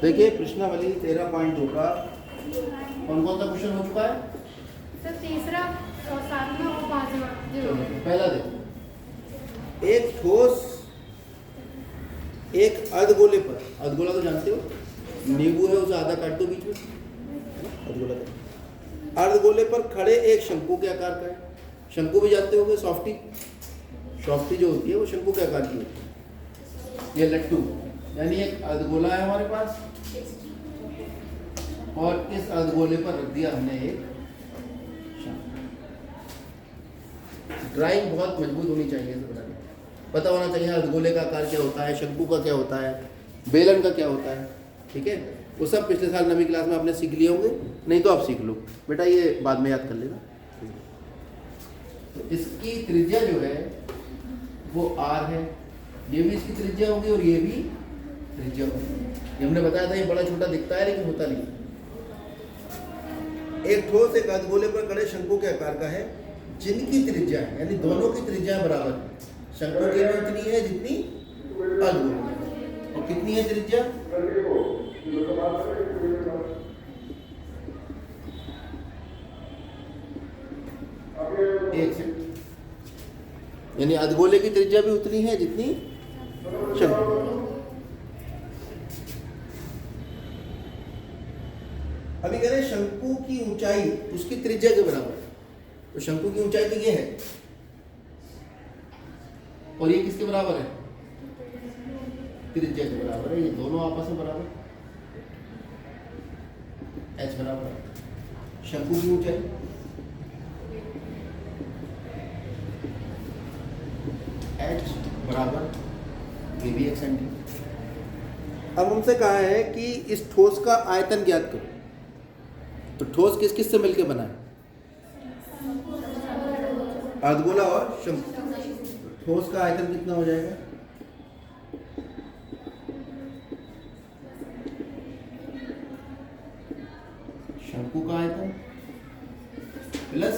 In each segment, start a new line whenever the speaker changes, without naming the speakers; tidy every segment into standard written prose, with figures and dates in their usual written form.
देखिए प्रश्नावली 13.2 का कौन कौन सा क्वेश्चन हो चुका है?
सर तीसरा और सातवां और पांचवा
चलो पहला देखो, एक ठोस एक अर्धगोले पर, अर्धगोला तो जानते हो, नींबू है उसे आधा काट दो बीच में, अर्धगोला का। अर्धगोले पर खड़े एक शंकु के आकार का है। शंकु भी जानते होगे, सॉफ्टी, सॉफ्टी जो होती है वो शंकु के आकार की होती है। ये लट्टू, यानी एक अर्धगोला है हमारे पास और इस अर्धगोले पर रख दिया हमने एक शंकु। ड्राइंग बहुत मजबूत होनी चाहिए, इसे बनाने पता होना चाहिए अर्धगोले का आकार क्या होता है, शंकु का क्या होता है, बेलन का क्या होता है। ठीक है, वो सब पिछले साल 9वीं क्लास में आपने सीख लिए होंगे, नहीं तो आप सीख लो बेटा, ये बाद में याद कर लेना। तो इसकी त्रिज्या जो है वो r है, ये भी इसकी त्रिज्या होगी और ये भी त्रिज्या होगी। ये हमने बताया था ये बड़ा छोटा दिखता है लेकिन होता नहीं। एक ठोस एक अर्धगोले पर खड़े शंकु के आकार का है जिनकी त्रिज्या है, यानी दोनों की त्रिज्या बराबर है। शंकु की भी उतनी है जितनी अर्धगोले की, और कितनी है त्रिज्या? एक सेकंड, यानी अर्धगोले की त्रिज्या भी उतनी है जितनी शंकु। अभी कह रहे हैं शंकु की ऊंचाई उसकी त्रिज्या के बराबर है, तो शंकु की ऊंचाई तो ये है और ये किसके बराबर है? त्रिज्या के बराबर है। ये दोनों आपस में बराबर, h बराबर है शंकु की ऊंचाई, h बराबर ये भी 1 सेंटीमीटर। अब हमसे कहा है कि इस ठोस का आयतन ज्ञात करो। तो ठोस किस किस से मिलकर बना है? अर्धगोला और शंकु। ठोस का आयतन कितना हो जाएगा? शंकु का आयतन प्लस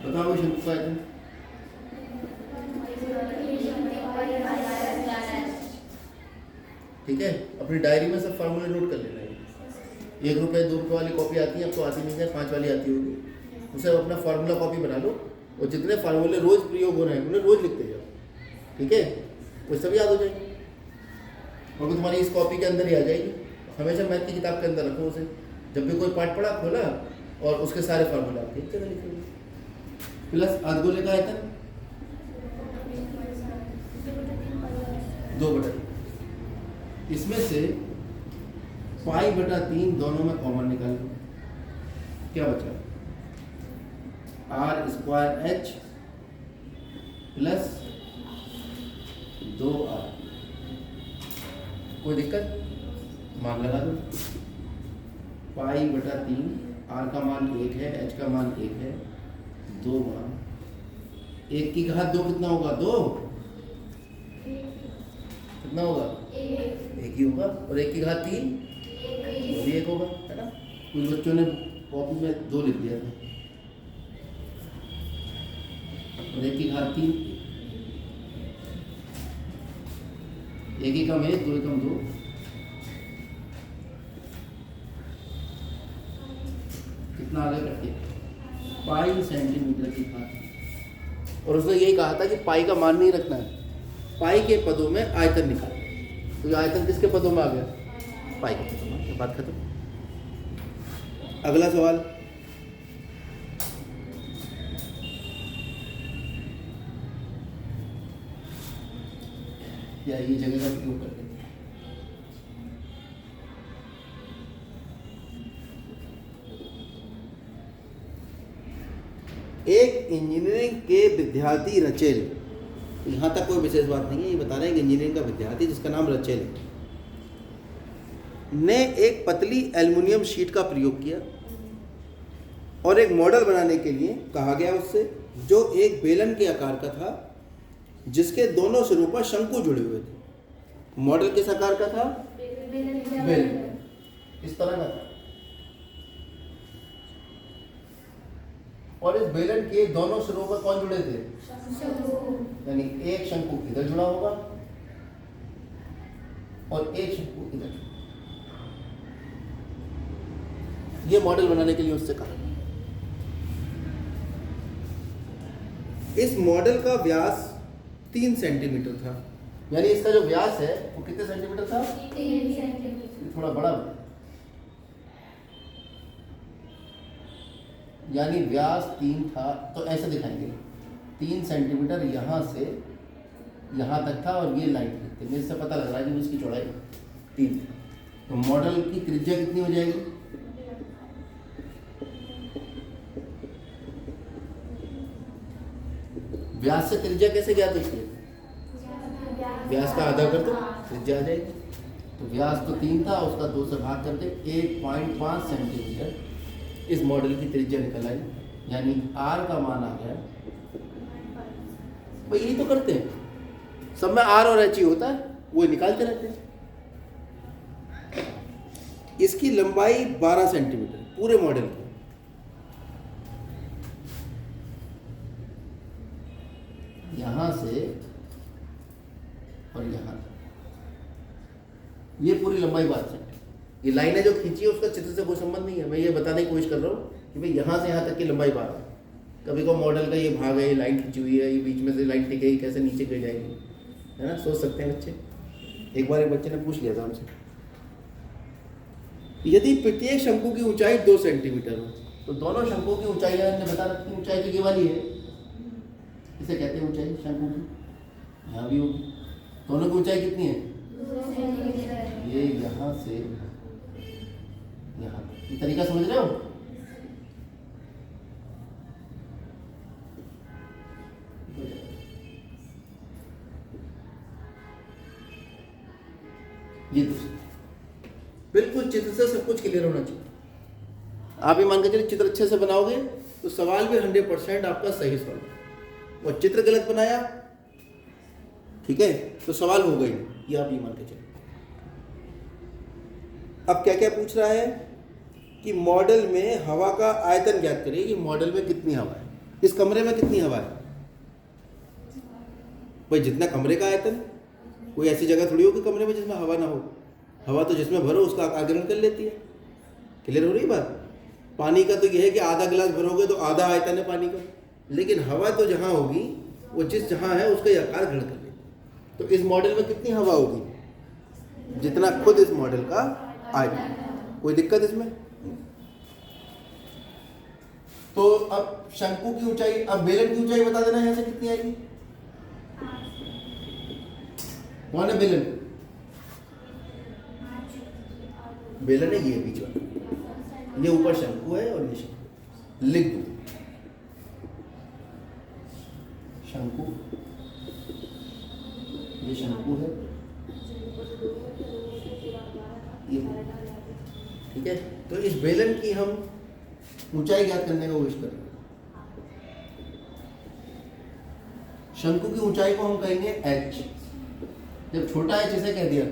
बताओ शंकु का आयतन। ठीक है, अपनी डायरी में सब फार्मूले नोट कर लेना है। 1 रुपये 2 रुपये वाली कॉपी आती है, अब तो आती नहीं है, 5 वाली आती होगी, उसे अपना फार्मूला कॉपी बना लो और जितने फार्मूले रोज प्रयोग हो रहे हैं उन्हें रोज लिखते जाओ। ठीक है, वो सब याद हो जाएगी और वो तुम्हारी इस कॉपी के अंदर ही आ जाएगी। हमेशा मैथ की किताब के अंदर रखो उसे, जब भी कोई पाठ पढ़ा खोला और उसके सारे फार्मूले आप एक जगह लिख लो। प्लस अर्धगोले का आयतन 2/3, इसमें से π/3 दोनों में कॉमन निकाल लो, क्या बचा? r² h plus 2r। कोई दिक्कत? मान लगा दो। π/3, r का मान 1 है, h का मान 1 है, 2 मान 1 की घात 2 कितना होगा? 2 कितना होगा? 1 ही होगा, और 1 की घात 3 वो भी 1 होगा, है ना। कुछ बच्चों ने कॉपी में 2 लिख दिया था, और 1 की घात 3, 1 ही कम 1, 2 ही कम 2, कितना आ गया करके? पाई सेंटीमीटर की घात। और उसने यही कहा था कि पाई का मान नहीं रखना है, पाई के पदों में आयतन निकाल। तो ये आयतन किसके पदों में आ गया? पाई के पदों में। बात खत्म। अगला सवाल, या ये जगह का उपयोग करके एक इंजीनियरिंग के विद्यार्थी रचेल, यहाँ तक कोई विशेष बात नहीं है, ये बता रहे हैं कि इंजीनियरिंग का विद्यार्थी जिसका नाम रचेल ने एक पतली एल्युमिनियम शीट का प्रयोग किया और एक मॉडल बनाने के लिए कहा गया उससे, जो एक बेलन के आकार का था जिसके दोनों सिरों पर शंकु जुड़े हुए थे। मॉडल किस आकार का था? बेलन, इस तरह का था। और इस बेलन के दोनों सिरों पर कौन जुड़े थे? यानी एक शंकु इधर जुड़ा होगा और एक शंकु इधर। ये मॉडल बनाने के लिए उससे कहा। इस मॉडल का व्यास 3 सेंटीमीटर था, यानी इसका जो व्यास है वो कितने सेंटीमीटर था?
3 सेंटीमीटर।
थोड़ा बड़ा, यानी व्यास 3 था, तो ऐसे दिखाएंगे 3 सेंटीमीटर यहाँ से यहाँ तक था और ये लाइन थी। तो इससे पता लग रहा है कि इसकी चौड़ाई 3 थी। तो मॉडल की त्रिज्या कितनी हो जाएगी? व्यास से त्रिज्या कैसे ज्ञात होती है? व्यास का आधा कर दो, त्रिज्या आ जाएगी। तो व्यास तो 3 था, उसका 2 से भाग करते 1.5 सेंटीमीटर इस मॉडल की त्रिज्या निकल आई, यानी R का मान आ गया। भाई यही तो करते हैं सब में, R और H ही होता है, वो निकालते रहते हैं। इसकी लंबाई 12 सेंटीमीटर पूरे मॉडल की। यहां से और यहां, ये पूरी लंबाई 12 सेंटीमीटर। ये लाइनें जो खींची है उसका चित्र से कोई संबंध नहीं है। मैं ये बताने की कोशिश कर रहा हूँ कि भाई यहाँ से यहाँ तक की लंबाई 12 है। कभी को मॉडल का ये भाग है, ये लाइन खींची हुई है, ये बीच में से लाइन टिकेगी, कैसे नीचे गिर जाएगी, है ना? सोच सकते हैं बच्चे। एक बार एक बच्चे ने पूछ लिया था हमसे, यदि प्रत्येक शंकु की ऊंचाई 2 सेंटीमीटर हो तो दोनों शंकुओं की ऊंचाई हमने बता रखी, ऊंचाई तो ये वाली है, इसे कहते हैं ऊंचाई शंकु की। यहाँ भी होगी, दोनों की ऊंचाई कितनी है?
2 सेंटीमीटर।
ये यहाँ से यहाँ, ये तरीका समझ रहे हो? ये बिल्कुल चित्र से सब कुछ क्लियर होना चाहिए। आप ये मान के चलिए चित्र अच्छे से बनाओगे तो सवाल भी 100% आपका सही सवाल। और चित्र गलत बनाया, ठीक है, तो सवाल हो गई, ये आप ये मान के चलिए। अब क्या क्या पूछ रहा है कि मॉडल में हवा का आयतन ज्ञात करिए कि मॉडल में कितनी हवा है, इस कमरे में कितनी हवा है। भाई जितना कमरे का आयतन, कोई ऐसी जगह थोड़ी होगी कमरे में जिसमें हवा ना हो। हवा तो जिसमें भरो उसका आगिरण कर लेती है। क्लियर हो रही बात? पानी का तो यह है कि आधा गिलास भरोगे तो आधा आयतन है पानी का, लेकिन हवा तो जहाँ होगी वो जिस जहाँ है उसका आकार ग्रहण कर लेती। तो इस मॉडल में कितनी हवा होगी? जितना खुद इस मॉडल का आयतन। कोई दिक्कत इसमें? तो अब शंकु की ऊंचाई, अब बेलन की ऊंचाई बता देना यहाँ से कितनी आएगी। कौन है बेलन? बेलन है ये बीच वाला, ये ऊपर शंकु है और ये शंकु। लिख दो शंकु, ये शंकु है, ये, ठीक है। तो इस बेलन की हम ऊंचाई ज्ञात करने का कोशिश करेंगे। शंकु की ऊंचाई को हम कहेंगे h। जब छोटा h इसे कह दिया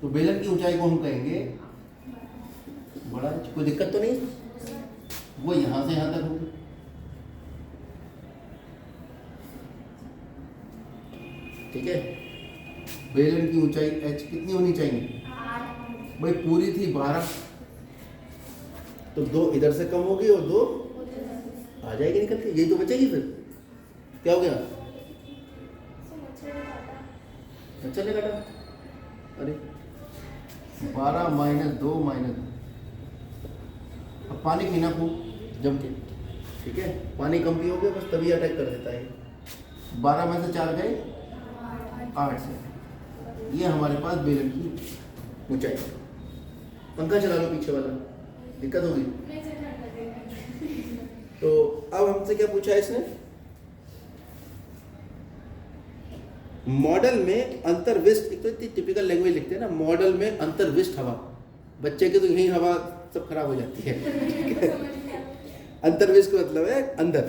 तो बेलन की ऊंचाई को हम कहेंगे बड़ा h। कोई दिक्कत तो नहीं? वो यहां से यहां तक होगी। ठीक है, बेलन की ऊंचाई h कितनी होनी चाहिए? भाई पूरी थी 12, तो 2 इधर से कम होगी और 2 आ जाएगी निकल के, यही तो बचेगी। फिर क्या हो गया? अच्छा नहीं काटा? अरे 12 - 2 - अब पानी पीना खूब जम के, ठीक है। पानी कम पियोगे बस तभी अटैक कर देता है। 12 में से 4 गए 8 से। ये हमारे पास बेलन की ऊंचाई। पंखा चला लो पीछे वाला, दिक्कत होगी। तो अब हमसे क्या पूछा है इसने? मॉडल में अंतर्विष्ट, एक तो इतनी टिपिकल लैंग्वेज लिखते हैं ना, मॉडल में अंतर्विष्ट हवा। बच्चे की तो यही हवा सब खराब हो जाती है। अंतर्विष्ट का मतलब है अंदर,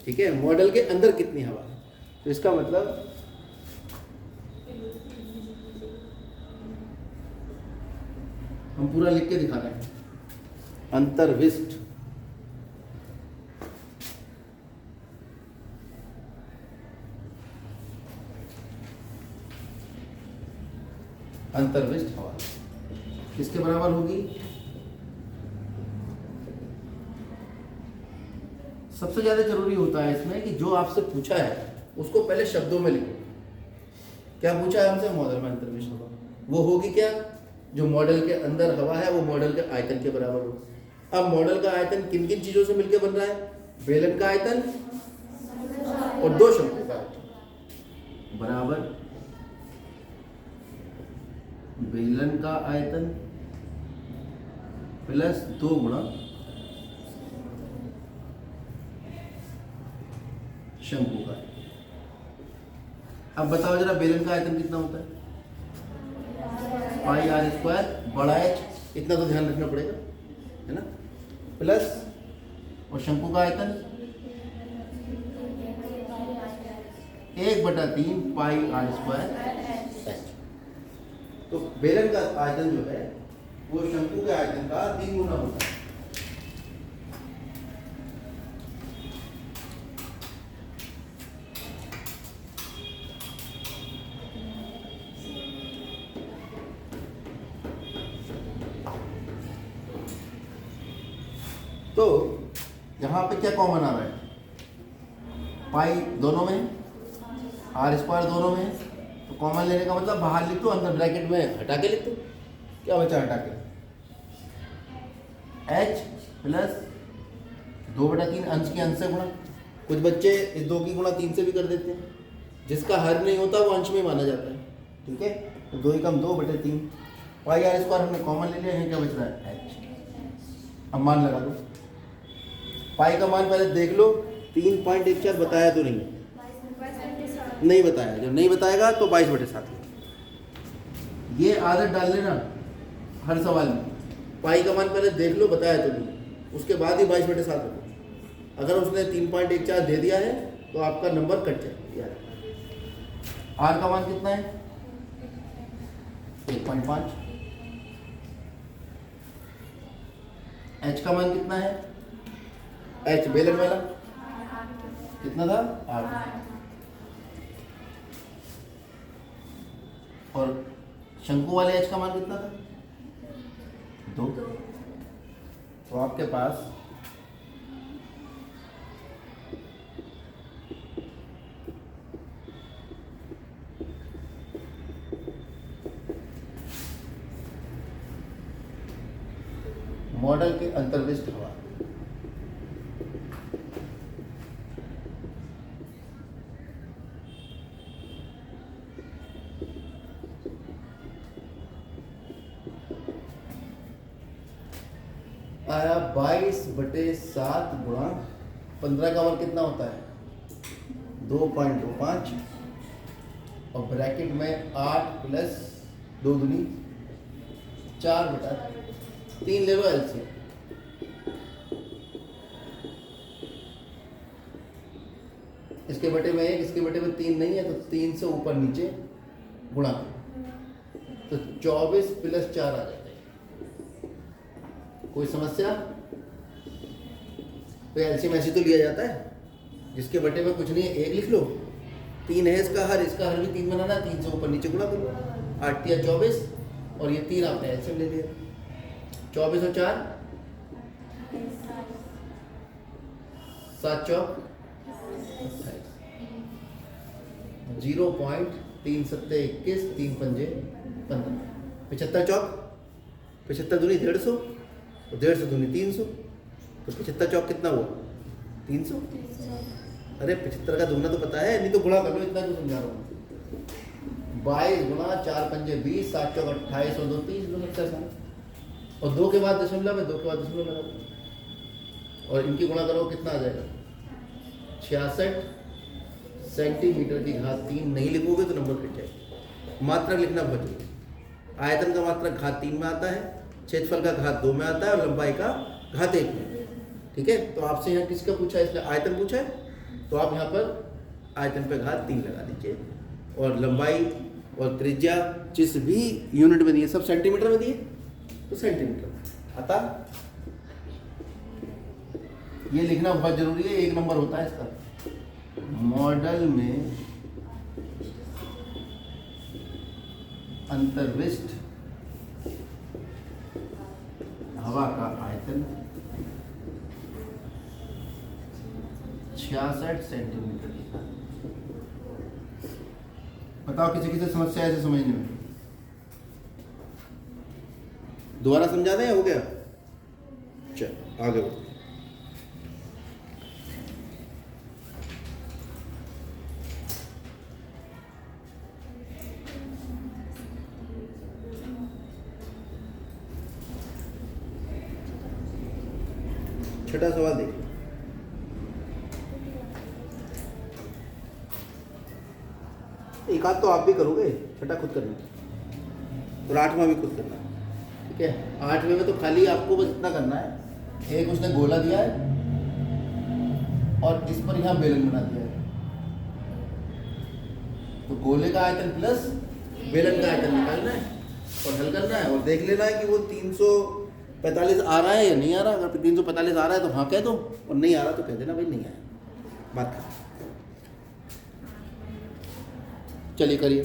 ठीक है। मॉडल के अंदर कितनी हवा है, तो इसका मतलब हम पूरा लिख के दिखा रहे हैं। अंतर्विष्ट अंतर्विष्ट हवा किसके बराबर होगी? सबसे ज्यादा जरूरी होता है इसमें कि जो आपसे पूछा है उसको पहले शब्दों में लिखो। क्या पूछा है हमसे? मॉडल में अंतर्विष्ट हवा, वो होगी क्या? जो मॉडल के अंदर हवा है वो मॉडल के आयतन के बराबर हो। अब मॉडल का आयतन किन किन चीजों से मिलकर बन रहा है? बेलन का आयतन और दो शंकु का आयतन बराबर बेलन का आयतन प्लस 2 गुणा शंकु का आयतन। अब बताओ जरा बेलन का आयतन कितना होता है? पाई आर स्क्वायर बड़ा एच, इतना तो ध्यान रखना पड़ेगा, है ना? प्लस और शंकु का आयतन 1/3 पाई आर स्क्वायर। तो बेलन का आयतन जो है वो शंकु के आयतन का 3 गुना होता है। तो यहाँ पे क्या कॉमन आ रहा है? पाई दोनों में, आर स्क्वायर दोनों में, तो कॉमन लेने का मतलब बाहर लिख दो, अंदर ब्रैकेट में हटा के लिख दो। क्या बचा हटा के? h प्लस 2/3 अंश के अंश से गुणा। कुछ बच्चे इस 2 की गुणा 3 से भी कर देते हैं, जिसका हर नहीं होता वो अंश में माना जाता है, ठीक है? तो 2 एकम 2/3 पाई आर स्क्वायर हमने कॉमन ले लिया है। क्या बच रहा है? h। अब मान लगा दो। पाई का मान पहले देख लो, 3.14 बताया तो नहीं बताया। जब नहीं बताएगा तो 22/7। ये आदत डाल लेना हर सवाल में। पाई का मान पहले देख लो, बताया तो नहीं, उसके बाद ही 22/7 रखो। अगर उसने 3.14 दे दिया है तो आपका नंबर कट जाएगा यार। आर का मान कितना है? 1.5। एच का मान कितना है? एच बेलन वाला कितना था? 8। और शंकु वाले एच का मान कितना था? 2। तो आपके पास मॉडल के अंतर्विष्ट हवा आया 22/7 गुणा 15 का वर्ग कितना होता है? 2.25 और ब्रैकेट में 8 प्लस 2 दूनी 4/3 ले लो एलसीएम। इसके बटे में 1, इसके बटे में 3 नहीं है तो 3 से ऊपर नीचे गुणा तो 24 प्लस 4 आ जाता है। कोई समस्या? तो एलसीएम ऐसे तो लिया जाता है, जिसके बटे में कुछ नहीं है 1 लिख लो, 3 है इसका हर भी 3 बनाना, 3 से ऊपर नीचे गुणा करो, 8 या 24 और ये 3 आपने एलसीएम ले लिया। 24 और 4 7 चौक 0.3 सत्ते 21 3 पंजे 15 75 चौक 75 दूनी 150 और 150 दूनी 300 तो 75 चौक कितना हुआ? 300। अरे 75 का दूना तो पता है, नहीं तो गुणा कर लो, इतना क्यों समझा रहा हूँ। 22 गुणा 4 पंजे 20 7 चौक 28 और 2 30 दो लगता है और 2 के बाद दशमलव है, 2 के बाद दशमलव लगा दो और इनकी गुणा करो कितना आ जाएगा? 66 सेंटीमीटर की घात 3 नहीं लिखोगे तो नंबर कट जाएगा। मात्रक लिखना बहुत जरूरी है। आयतन का मात्रक घात 3 में आता है, क्षेत्रफल का घात 2 में आता है और लंबाई का घात 1 में। ठीक है, तो आपसे यहाँ किसका पूछा है? इसलिए आयतन पूछा है तो आप यहाँ पर आयतन पे घात 3 लगा दीजिए और लंबाई और त्रिज्या जिस भी यूनिट में दिए सब सेंटीमीटर में दिए तो सेंटीमीटर। अतः ये लिखना बहुत जरूरी है, 1 नंबर होता है इसका। मॉडल में अंतर्विष्ट हवा का आयतन 66 सेंटीमीटर। बताओ किसी किसी समस्या ऐसे समझने में? दोबारा समझा दें या हो गया? चल आगे बढ़ो। छठा सवाल देखिए। एक आध तो आप भी करोगे, छठा खुद करना और आठवां भी खुद करना। ठीक है, आठवें में तो खाली आपको बस इतना करना है, एक उसने गोला दिया है और इस पर यहाँ बेलन बना दिया है, तो गोले का आयतन प्लस बेलन का आयतन निकालना है और हल करना है और देख लेना है कि वो 345 आ रहा है या नहीं आ रहा। अगर 345 आ रहा है तो हाँ कह दो, और नहीं आ रहा तो कह देना भाई नहीं आया, बात खत्म। चलिए करिए।